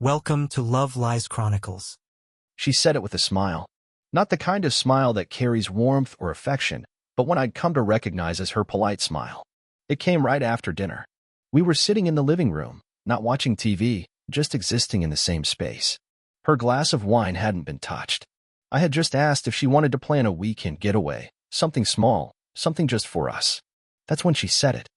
Welcome to Love Lies Chronicles. She said it with a smile. Not the kind of smile that carries warmth or affection, but one I'd come to recognize as her polite smile. It came right after dinner. We were sitting in the living room, not watching TV, just existing in the same space. Her glass of wine hadn't been touched. I had just asked if she wanted to plan a weekend getaway, something small, something just for us. That's when she said it.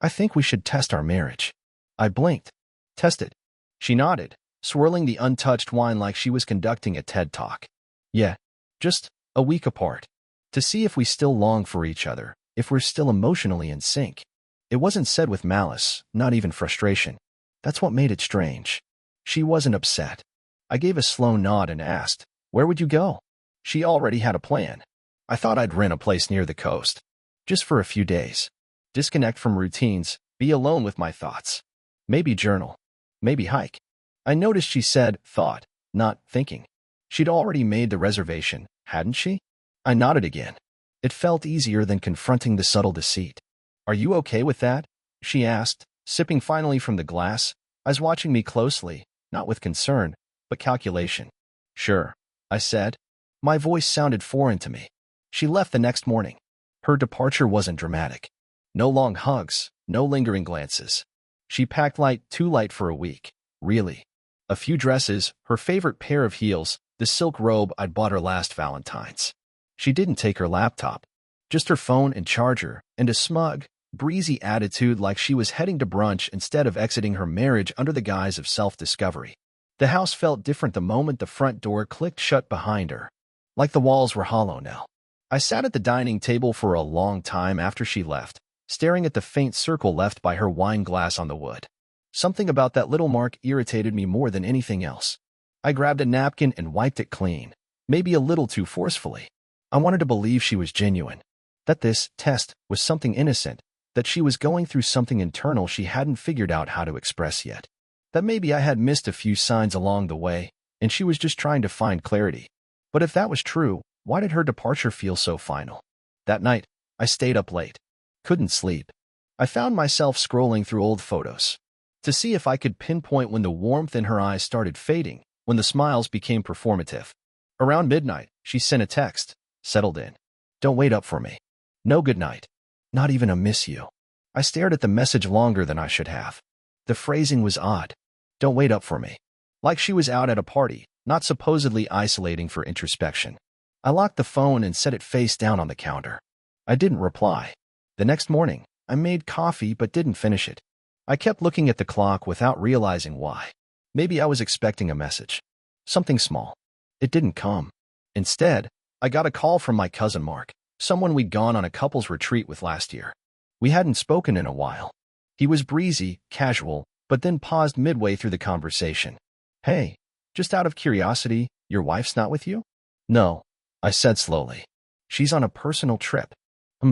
I think we should test our marriage. I blinked. Test it. She nodded, swirling the untouched wine like she was conducting a TED Talk. Yeah, just a week apart. To see if we still long for each other, if we're still emotionally in sync. It wasn't said with malice, not even frustration. That's what made it strange. She wasn't upset. I gave a slow nod and asked, "Where would you go?" She already had a plan. I thought I'd rent a place near the coast. Just for a few days. Disconnect from routines, be alone with my thoughts. Maybe journal. Maybe hike. I noticed she said thought, not thinking. She'd already made the reservation, hadn't she? I nodded again. It felt easier than confronting the subtle deceit. "Are you okay with that?" she asked, sipping finally from the glass, eyes watching me closely, not with concern, but calculation. "Sure," I said. My voice sounded foreign to me. She left the next morning. Her departure wasn't dramatic. No long hugs, no lingering glances. She packed light, too light for a week, really. A few dresses, her favorite pair of heels, the silk robe I'd bought her last Valentine's. She didn't take her laptop, just her phone and charger, and a smug, breezy attitude like she was heading to brunch instead of exiting her marriage under the guise of self-discovery. The house felt different the moment the front door clicked shut behind her, like the walls were hollow now. I sat at the dining table for a long time after she left, staring at the faint circle left by her wine glass on the wood. Something about that little mark irritated me more than anything else. I grabbed a napkin and wiped it clean, maybe a little too forcefully. I wanted to believe she was genuine, that this test was something innocent, that she was going through something internal she hadn't figured out how to express yet, that maybe I had missed a few signs along the way, and she was just trying to find clarity. But if that was true, why did her departure feel so final? That night, I stayed up late. Couldn't sleep. I found myself scrolling through old photos to see if I could pinpoint when the warmth in her eyes started fading, when the smiles became performative. Around midnight, she sent a text, "Settled in. Don't wait up for me. No good night. Not even a miss you." I stared at the message longer than I should have. The phrasing was odd. "Don't wait up for me." Like she was out at a party, not supposedly isolating for introspection. I locked the phone and set it face down on the counter. I didn't reply. The next morning, I made coffee but didn't finish it. I kept looking at the clock without realizing why. Maybe I was expecting a message. Something small. It didn't come. Instead, I got a call from my cousin Mark, someone we'd gone on a couple's retreat with last year. We hadn't spoken in a while. He was breezy, casual, but then paused midway through the conversation. "Hey, just out of curiosity, your wife's not with you?" "No," I said slowly. "She's on a personal trip."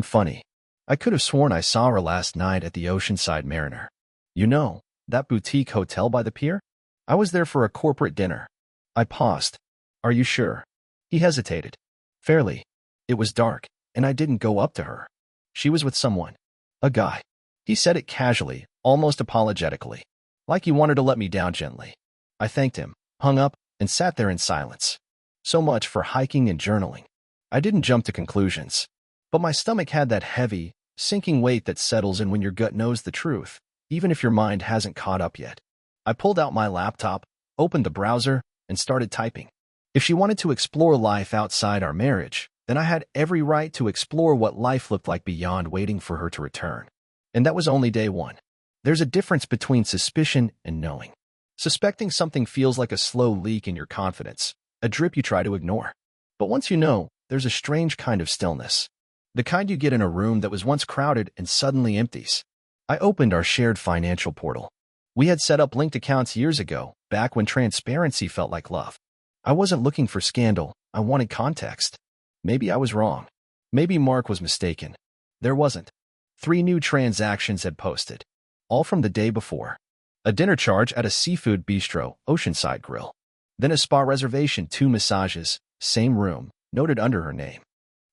Funny. I could have sworn I saw her last night at the Oceanside Mariner. You know, that boutique hotel by the pier? I was there for a corporate dinner. I paused. "Are you sure?" He hesitated. "Fairly. It was dark, and I didn't go up to her. She was with someone. A guy." He said it casually, almost apologetically, like he wanted to let me down gently. I thanked him, hung up, and sat there in silence. So much for hiking and journaling. I didn't jump to conclusions. But my stomach had that heavy, sinking weight that settles in when your gut knows the truth, even if your mind hasn't caught up yet. I pulled out my laptop, opened the browser, and started typing. If she wanted to explore life outside our marriage, then I had every right to explore what life looked like beyond waiting for her to return. And that was only day one. There's a difference between suspicion and knowing. Suspecting something feels like a slow leak in your confidence, a drip you try to ignore. But once you know, there's a strange kind of stillness. The kind you get in a room that was once crowded and suddenly empties. I opened our shared financial portal. We had set up linked accounts years ago, back when transparency felt like love. I wasn't looking for scandal, I wanted context. Maybe I was wrong. Maybe Mark was mistaken. There wasn't. 3 new transactions had posted, all from the day before. A dinner charge at a seafood bistro, Oceanside Grill. Then a spa reservation, 2 massages, same room, noted under her name.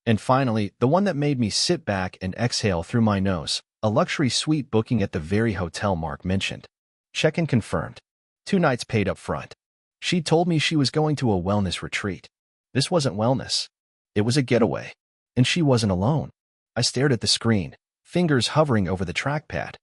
And finally, the one that made me sit back and exhale through my nose, a luxury suite booking at the very hotel Mark mentioned. Check-in confirmed. 2 nights paid up front. She told me she was going to a wellness retreat. This wasn't wellness. It was a getaway. And she wasn't alone. I stared at the screen, fingers hovering over the trackpad.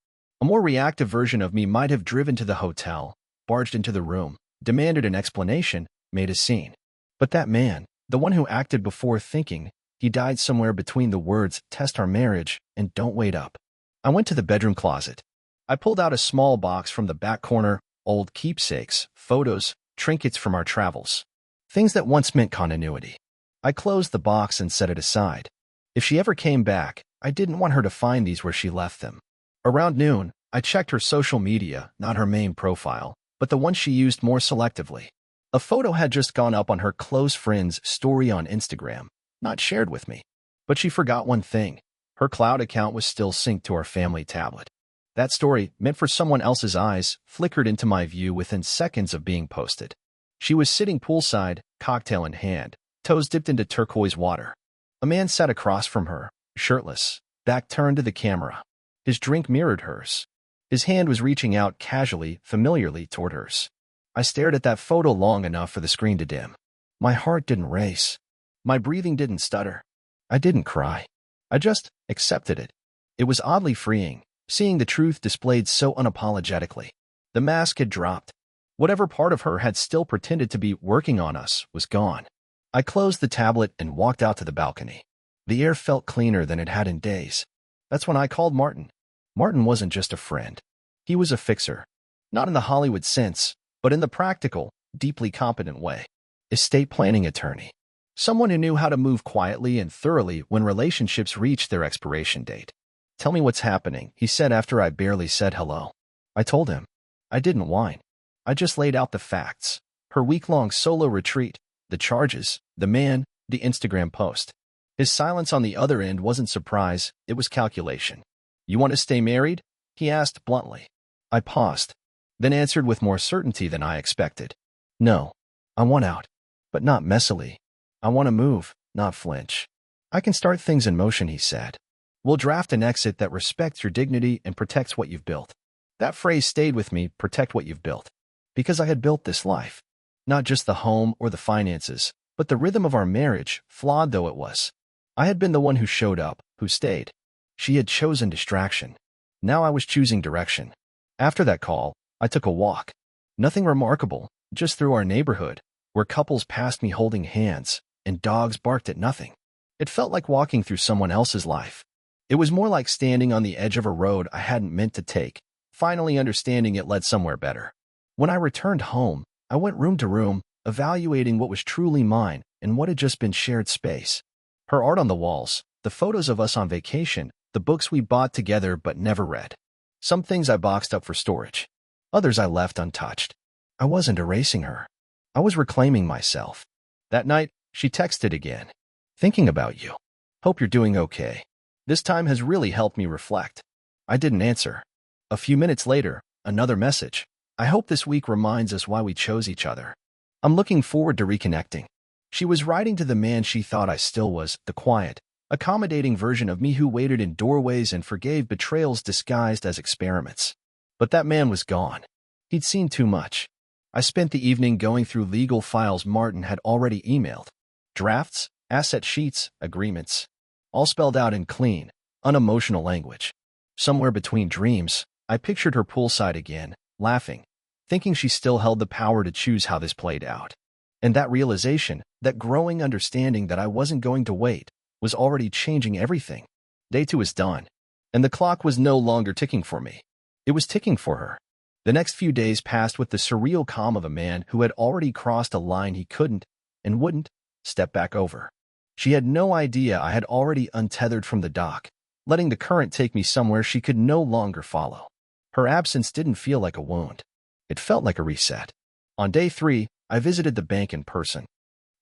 A more reactive version of me might have driven to the hotel, barged into the room, demanded an explanation, made a scene. But that man, the one who acted before thinking, he died somewhere between the words, "Test our marriage," and "Don't wait up." I went to the bedroom closet. I pulled out a small box from the back corner, old keepsakes, photos, trinkets from our travels. Things that once meant continuity. I closed the box and set it aside. If she ever came back, I didn't want her to find these where she left them. Around noon, I checked her social media, not her main profile, but the one she used more selectively. A photo had just gone up on her close friend's story on Instagram, not shared with me. But she forgot one thing. Her cloud account was still synced to our family tablet. That story, meant for someone else's eyes, flickered into my view within seconds of being posted. She was sitting poolside, cocktail in hand, toes dipped into turquoise water. A man sat across from her, shirtless, back turned to the camera. His drink mirrored hers. His hand was reaching out casually, familiarly toward hers. I stared at that photo long enough for the screen to dim. My heart didn't race. My breathing didn't stutter. I didn't cry. I just accepted it. It was oddly freeing, seeing the truth displayed so unapologetically. The mask had dropped. Whatever part of her had still pretended to be working on us was gone. I closed the tablet and walked out to the balcony. The air felt cleaner than it had in days. That's when I called Martin. Martin wasn't just a friend. He was a fixer. Not in the Hollywood sense, but in the practical, deeply competent way. Estate planning attorney. Someone who knew how to move quietly and thoroughly when relationships reached their expiration date. "Tell me what's happening," he said after I barely said hello. I told him. I didn't whine. I just laid out the facts. Her week-long solo retreat, the charges, the man, the Instagram post. His silence on the other end wasn't surprise, it was calculation. "You want to stay married?" he asked bluntly. I paused, then answered with more certainty than I expected. "No, I want out, but not messily. I want to move, not flinch. I can start things in motion," he said. "We'll draft an exit that respects your dignity and protects what you've built." That phrase stayed with me, protect what you've built. Because I had built this life. Not just the home or the finances, but the rhythm of our marriage, flawed though it was. I had been the one who showed up, who stayed. She had chosen distraction. Now I was choosing direction. After that call, I took a walk. Nothing remarkable, just through our neighborhood, where couples passed me holding hands, and dogs barked at nothing. It felt like walking through someone else's life. It was more like standing on the edge of a road I hadn't meant to take, finally understanding it led somewhere better. When I returned home, I went room to room, evaluating what was truly mine and what had just been shared space. Her art on the walls, the photos of us on vacation, the books we bought together but never read. Some things I boxed up for storage. Others I left untouched. I wasn't erasing her. I was reclaiming myself. That night, she texted again. "Thinking about you. Hope you're doing okay." This time has really helped me reflect. I didn't answer. A few minutes later, another message. "I hope this week reminds us why we chose each other. I'm looking forward to reconnecting." She was writing to the man she thought I still was, the quiet, accommodating version of me who waited in doorways and forgave betrayals disguised as experiments. But that man was gone. He'd seen too much. I spent the evening going through legal files Martin had already emailed. Drafts, asset sheets, agreements. All spelled out in clean, unemotional language. Somewhere between dreams, I pictured her poolside again, laughing, thinking she still held the power to choose how this played out. And that realization, that growing understanding that I wasn't going to wait, was already changing everything. Day 2 is done, and the clock was no longer ticking for me. It was ticking for her. The next few days passed with the surreal calm of a man who had already crossed a line he couldn't, and wouldn't, step back over. She had no idea I had already untethered from the dock, letting the current take me somewhere she could no longer follow. Her absence didn't feel like a wound. It felt like a reset. On day 3, I visited the bank in person.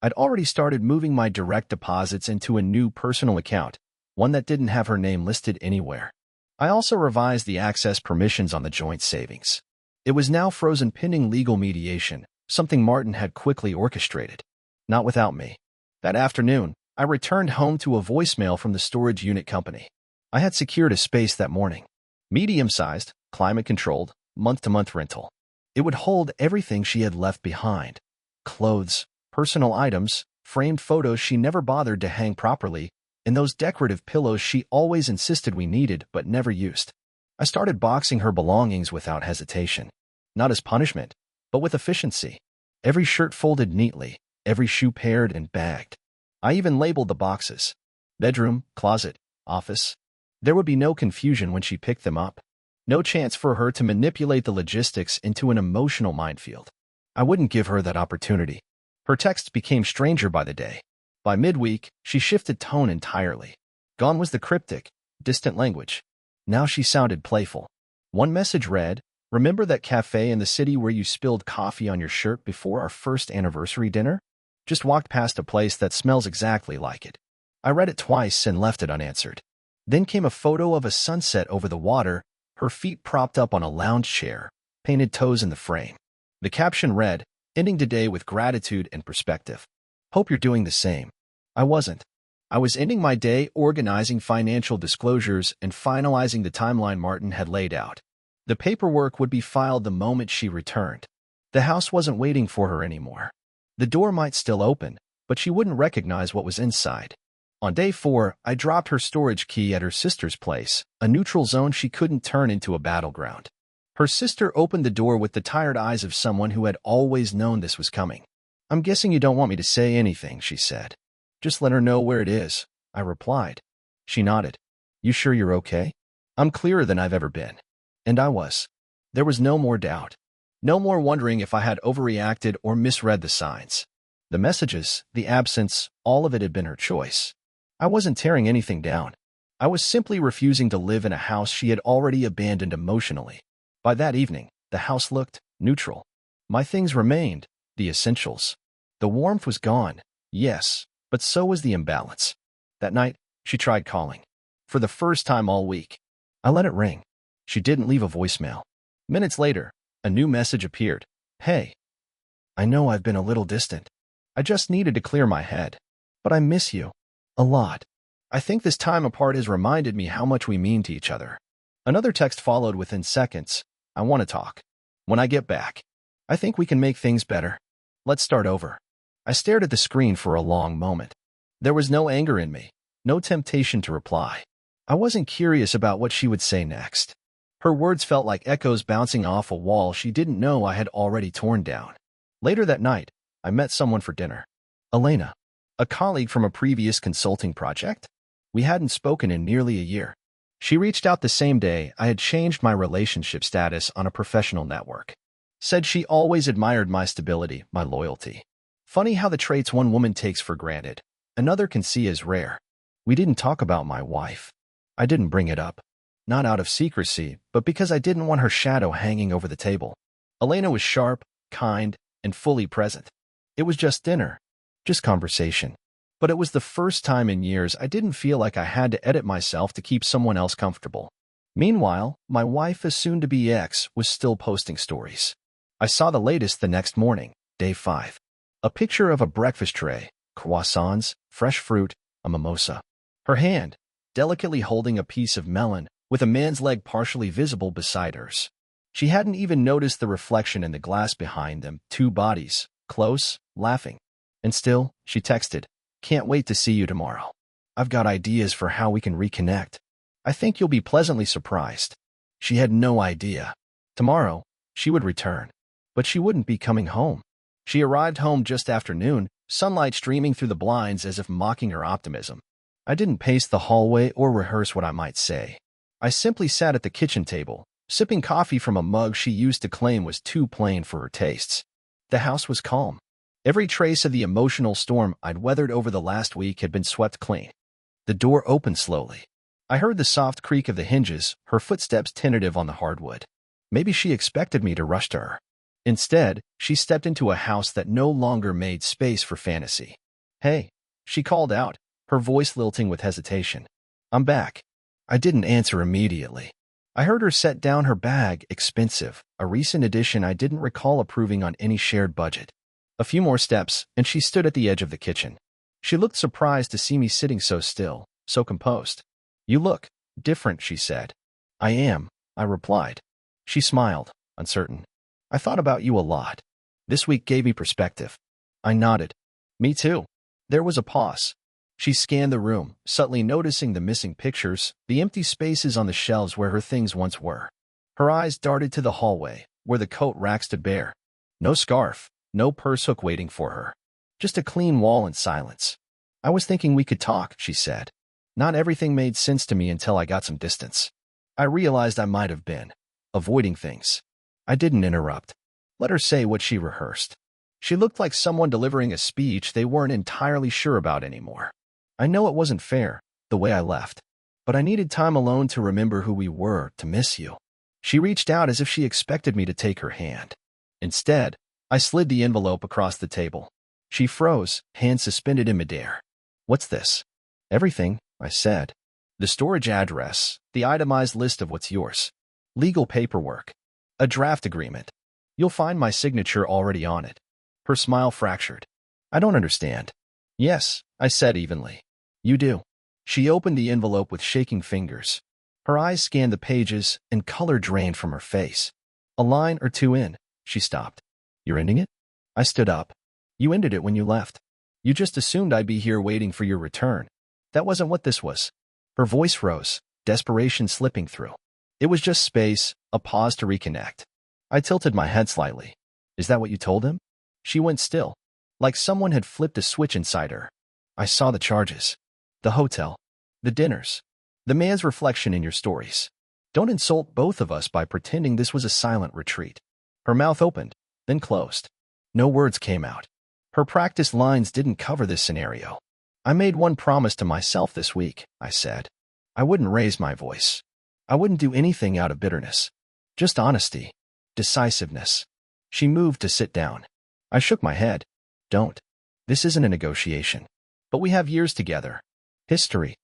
I'd already started moving my direct deposits into a new personal account, one that didn't have her name listed anywhere. I also revised the access permissions on the joint savings. It was now frozen pending legal mediation, something Martin had quickly orchestrated. Not without me. That afternoon, I returned home to a voicemail from the storage unit company. I had secured a space that morning. Medium-sized, climate-controlled, month-to-month rental. It would hold everything she had left behind: clothes, personal items, framed photos she never bothered to hang properly, and those decorative pillows she always insisted we needed but never used. I started boxing her belongings without hesitation. Not as punishment, but with efficiency. Every shirt folded neatly, every shoe paired and bagged. I even labeled the boxes: bedroom, closet, office. There would be no confusion when she picked them up. No chance for her to manipulate the logistics into an emotional minefield. I wouldn't give her that opportunity. Her texts became stranger by the day. By midweek, she shifted tone entirely. Gone was the cryptic, distant language. Now she sounded playful. One message read, "Remember that cafe in the city where you spilled coffee on your shirt before our first anniversary dinner? Just walked past a place that smells exactly like it." I read it twice and left it unanswered. Then came a photo of a sunset over the water, her feet propped up on a lounge chair, painted toes in the frame. The caption read, "Ending today with gratitude and perspective. Hope you're doing the same." I wasn't. I was ending my day organizing financial disclosures and finalizing the timeline Martin had laid out. The paperwork would be filed the moment she returned. The house wasn't waiting for her anymore. The door might still open, but she wouldn't recognize what was inside. On day 4, I dropped her storage key at her sister's place, a neutral zone she couldn't turn into a battleground. Her sister opened the door with the tired eyes of someone who had always known this was coming. "I'm guessing you don't want me to say anything," she said. "Just let her know where it is," I replied. She nodded. "You sure you're okay?" I'm clearer than I've ever been. And I was. There was no more doubt. No more wondering if I had overreacted or misread the signs. The messages, the absence, all of it had been her choice. I wasn't tearing anything down. I was simply refusing to live in a house she had already abandoned emotionally. By that evening, the house looked neutral. My things remained, the essentials. The warmth was gone, yes, but so was the imbalance. That night, she tried calling. For the first time all week. I let it ring. She didn't leave a voicemail. Minutes later, a new message appeared. "Hey, I know I've been a little distant. I just needed to clear my head. But I miss you. A lot. I think this time apart has reminded me how much we mean to each other." Another text followed within seconds. "I want to talk. When I get back. I think we can make things better. Let's start over." I stared at the screen for a long moment. There was no anger in me, no temptation to reply. I wasn't curious about what she would say next. Her words felt like echoes bouncing off a wall she didn't know I had already torn down. Later that night, I met someone for dinner. Elena, a colleague from a previous consulting project. We hadn't spoken in nearly a year. She reached out the same day I had changed my relationship status on a professional network. Said she always admired my stability, my loyalty. Funny how the traits one woman takes for granted, another can see as rare. We didn't talk about my wife. I didn't bring it up. Not out of secrecy, but because I didn't want her shadow hanging over the table. Elena was sharp, kind, and fully present. It was just dinner. Just conversation. But it was the first time in years I didn't feel like I had to edit myself to keep someone else comfortable. Meanwhile, my wife, as soon-to-be ex, was still posting stories. I saw the latest the next morning, day 5. A picture of a breakfast tray, croissants, fresh fruit, a mimosa. Her hand, delicately holding a piece of melon, with a man's leg partially visible beside hers. She hadn't even noticed the reflection in the glass behind them, 2 bodies, close, laughing. And still, she texted, "Can't wait to see you tomorrow. I've got ideas for how we can reconnect. I think you'll be pleasantly surprised." She had no idea. Tomorrow, she would return. But she wouldn't be coming home. She arrived home just after noon, sunlight streaming through the blinds as if mocking her optimism. I didn't pace the hallway or rehearse what I might say. I simply sat at the kitchen table, sipping coffee from a mug she used to claim was too plain for her tastes. The house was calm. Every trace of the emotional storm I'd weathered over the last week had been swept clean. The door opened slowly. I heard the soft creak of the hinges, her footsteps tentative on the hardwood. Maybe she expected me to rush to her. Instead, she stepped into a house that no longer made space for fantasy. "Hey," she called out, her voice lilting with hesitation. "I'm back." I didn't answer immediately. I heard her set down her bag, expensive, a recent addition I didn't recall approving on any shared budget. A few more steps, and she stood at the edge of the kitchen. She looked surprised to see me sitting so still, so composed. "You look different," she said. "I am," I replied. She smiled, uncertain. I thought about you a lot. This week gave me perspective. I nodded. Me too. There was a pause. She scanned the room, subtly noticing the missing pictures, the empty spaces on the shelves where her things once were. Her eyes darted to the hallway, where the coat rack stood bare. No scarf, no purse hook waiting for her. Just a clean wall and silence. I was thinking we could talk, she said. Not everything made sense to me until I got some distance. I realized I might have been avoiding things. I didn't interrupt. Let her say what she rehearsed. She looked like someone delivering a speech they weren't entirely sure about anymore. I know it wasn't fair, the way I left. But I needed time alone to remember who we were, to miss you. She reached out as if she expected me to take her hand. Instead, I slid the envelope across the table. She froze, hands suspended in midair. What's this? Everything, I said. The storage address, the itemized list of what's yours. Legal paperwork. A draft agreement. You'll find my signature already on it. Her smile fractured. I don't understand. Yes, I said evenly. You do. She opened the envelope with shaking fingers. Her eyes scanned the pages, and color drained from her face. A line or two in, she stopped. You're ending it? I stood up. You ended it when you left. You just assumed I'd be here waiting for your return. That wasn't what this was. Her voice rose, desperation slipping through. It was just space, a pause to reconnect. I tilted my head slightly. Is that what you told him? She went still, like someone had flipped a switch inside her. I saw the charges. The hotel. The dinners. The man's reflection in your stories. Don't insult both of us by pretending this was a silent retreat. Her mouth opened, then closed. No words came out. Her practiced lines didn't cover this scenario. I made one promise to myself this week, I said. I wouldn't raise my voice. I wouldn't do anything out of bitterness. Just honesty. Decisiveness. She moved to sit down. I shook my head. Don't. This isn't a negotiation. But we have years together. History.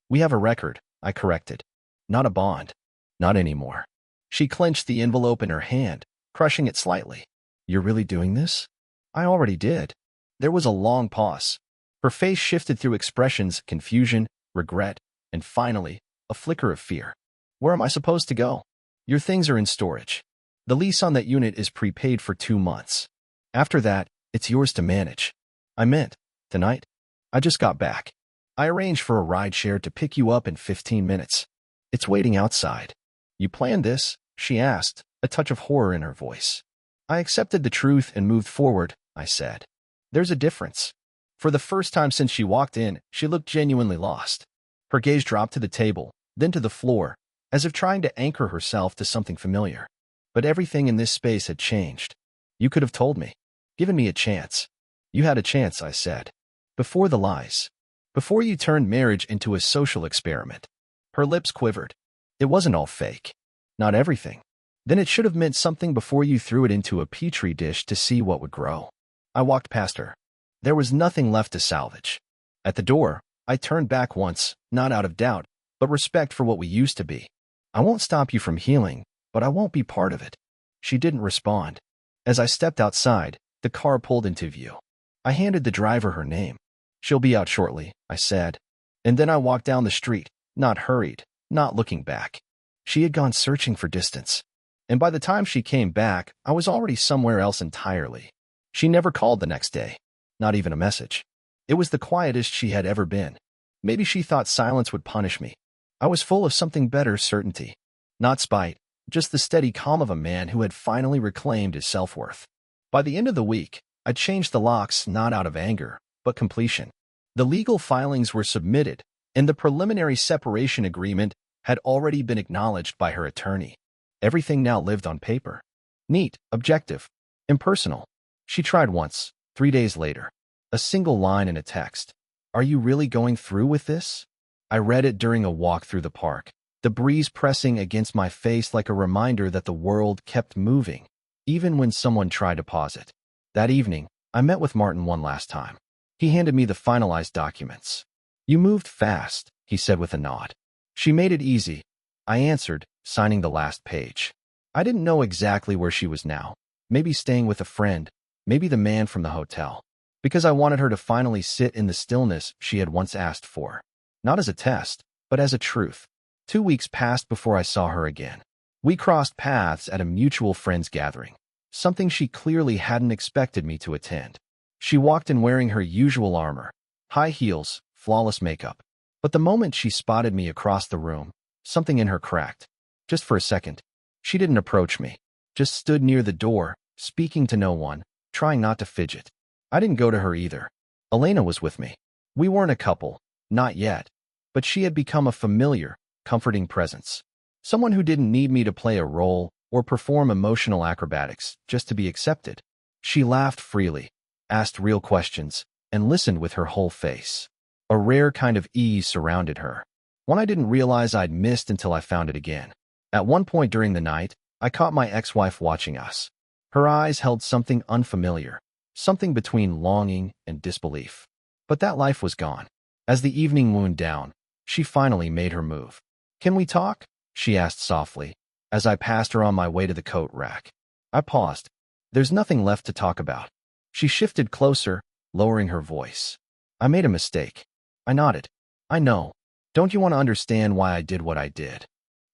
We have a record, I corrected. Not a bond. Not anymore. She clenched the envelope in her hand, crushing it slightly. You're really doing this? I already did. There was a long pause. Her face shifted through expressions, confusion, regret, and finally, a flicker of fear. Where am I supposed to go? Your things are in storage. The lease on that unit is prepaid for 2 months. After that, it's yours to manage. I meant, tonight. I just got back. I arranged for a ride share to pick you up in 15 minutes. It's waiting outside. You planned this? She asked, a touch of horror in her voice. I accepted the truth and moved forward, I said. There's a difference. For the first time since she walked in, she looked genuinely lost. Her gaze dropped to the table, then to the floor, as if trying to anchor herself to something familiar. But everything in this space had changed. You could have told me. Given me a chance. You had a chance, I said. Before the lies. Before you turned marriage into a social experiment. Her lips quivered. It wasn't all fake. Not everything. Then it should have meant something before you threw it into a petri dish to see what would grow. I walked past her. There was nothing left to salvage. At the door, I turned back once, not out of doubt, but respect for what we used to be. I won't stop you from healing, but I won't be part of it. She didn't respond. As I stepped outside, the car pulled into view. I handed the driver her name. She'll be out shortly, I said. And then I walked down the street, not hurried, not looking back. She had gone searching for distance. And by the time she came back, I was already somewhere else entirely. She never called the next day. Not even a message. It was the quietest she had ever been. Maybe she thought silence would punish me. I was full of something better, certainty. Not spite, just the steady calm of a man who had finally reclaimed his self-worth. By the end of the week, I changed the locks not out of anger, but completion. The legal filings were submitted, and the preliminary separation agreement had already been acknowledged by her attorney. Everything now lived on paper. Neat, objective, impersonal. She tried once, 3 days later. A single line in a text. Are you really going through with this? I read it during a walk through the park, the breeze pressing against my face like a reminder that the world kept moving, even when someone tried to pause it. That evening, I met with Martin one last time. He handed me the finalized documents. You moved fast, he said with a nod. She made it easy. I answered, signing the last page. I didn't know exactly where she was now. Maybe staying with a friend, maybe the man from the hotel. Because I wanted her to finally sit in the stillness she had once asked for. Not as a test, but as a truth. 2 weeks passed before I saw her again. We crossed paths at a mutual friends gathering. something she clearly hadn't expected me to attend. She walked in wearing her usual armor, high heels, flawless makeup. But the moment she spotted me across the room, something in her cracked. Just for a second. She didn't approach me, just stood near the door, speaking to no one, trying not to fidget. I didn't go to her either. Elena was with me. We weren't a couple, not yet, but she had become a familiar, comforting presence. Someone who didn't need me to play a role or perform emotional acrobatics just to be accepted. She laughed freely, asked real questions, and listened with her whole face. A rare kind of ease surrounded her, one I didn't realize I'd missed until I found it again. At one point during the night, I caught my ex-wife watching us. Her eyes held something unfamiliar, something between longing and disbelief. But that life was gone. As the evening wound down, she finally made her move. "Can we talk?" she asked softly, as I passed her on my way to the coat rack. I paused. "There's nothing left to talk about." She shifted closer, lowering her voice. "I made a mistake." I nodded. "I know. Don't you want to understand why I did what I did?"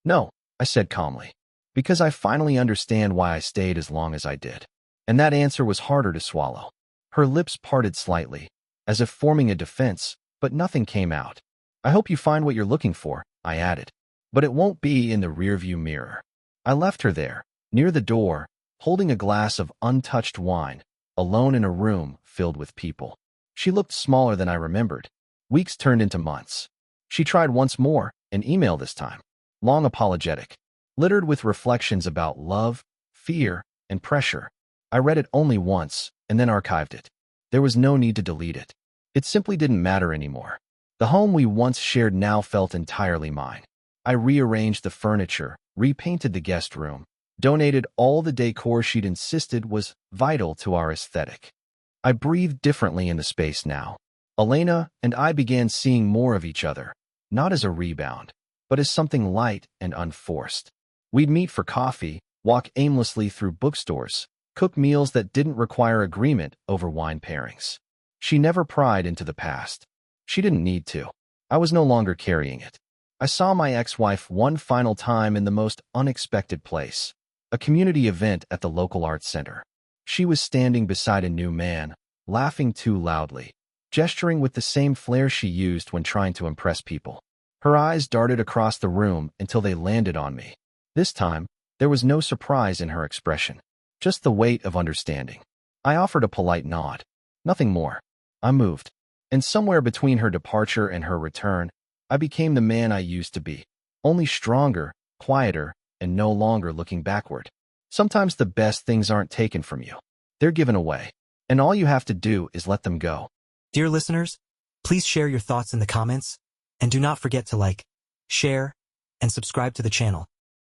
"No," I said calmly. "Because I finally understand why I stayed as long as I did." And that answer was harder to swallow. Her lips parted slightly, as if forming a defense, but nothing came out. "I hope you find what you're looking for," I added. "But it won't be in the rearview mirror." I left her there, near the door, holding a glass of untouched wine, alone in a room filled with people. She looked smaller than I remembered. Weeks turned into months. She tried once more, an email this time. Long apologetic, littered with reflections about love, fear, and pressure. I read it only once, and then archived it. There was no need to delete it. It simply didn't matter anymore. The home we once shared now felt entirely mine. I rearranged the furniture, repainted the guest room, donated all the decor she'd insisted was vital to our aesthetic. I breathed differently in the space now. Elena and I began seeing more of each other, not as a rebound, but as something light and unforced. We'd meet for coffee, walk aimlessly through bookstores, cook meals that didn't require agreement over wine pairings. She never pried into the past. She didn't need to. I was no longer carrying it. I saw my ex-wife one final time in the most unexpected place, a community event at the local arts center. She was standing beside a new man, laughing too loudly, gesturing with the same flair she used when trying to impress people. Her eyes darted across the room until they landed on me. This time, there was no surprise in her expression, just the weight of understanding. I offered a polite nod. Nothing more. I moved. And somewhere between her departure and her return, I became the man I used to be, only stronger, quieter, and no longer looking backward. Sometimes the best things aren't taken from you. They're given away. And all you have to do is let them go. Dear listeners, please share your thoughts in the comments, and do not forget to like, share, and subscribe to the channel.